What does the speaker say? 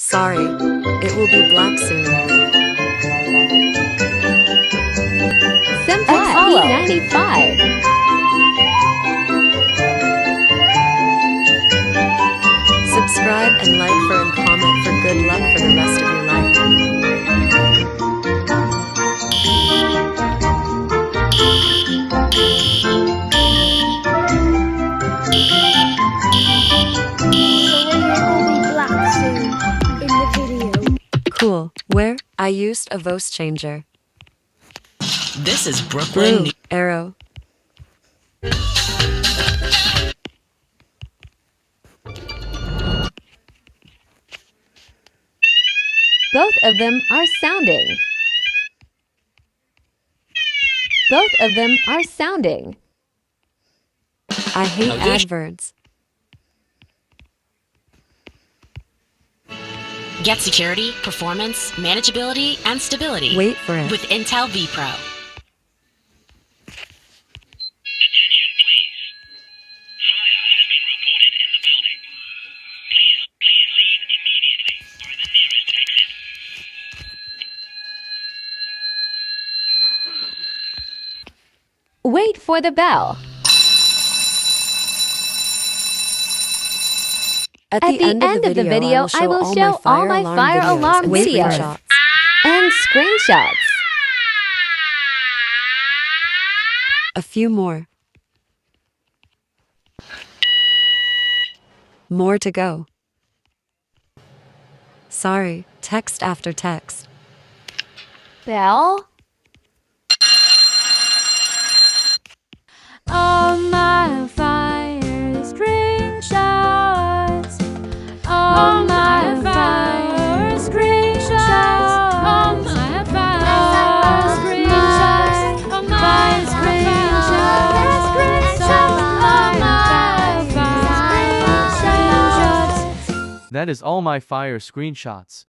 Sorry, it will be black soon. P95. Subscribe and like and comment for good luck for the rest of your life. Cool. Where? I used a voice changer. This is Brooklyn. Blue arrow. Both of them are sounding. Both of them are sounding. I hate Now this- adverts. Get security, performance, manageability, and stability Wait for it. with Intel vPro. Attention, please. Fire has been reported in the building. Please leave immediately by the nearest exit. Wait for the bell. At At the end of the video, I will show all my fire alarm videos Screenshots. and screenshots. A few more. More to go. Sorry, text after text. Bell? All my fire screenshots. All my fire screenshots. All my fire screenshots. All my fire screenshots. That is all my fire screenshots.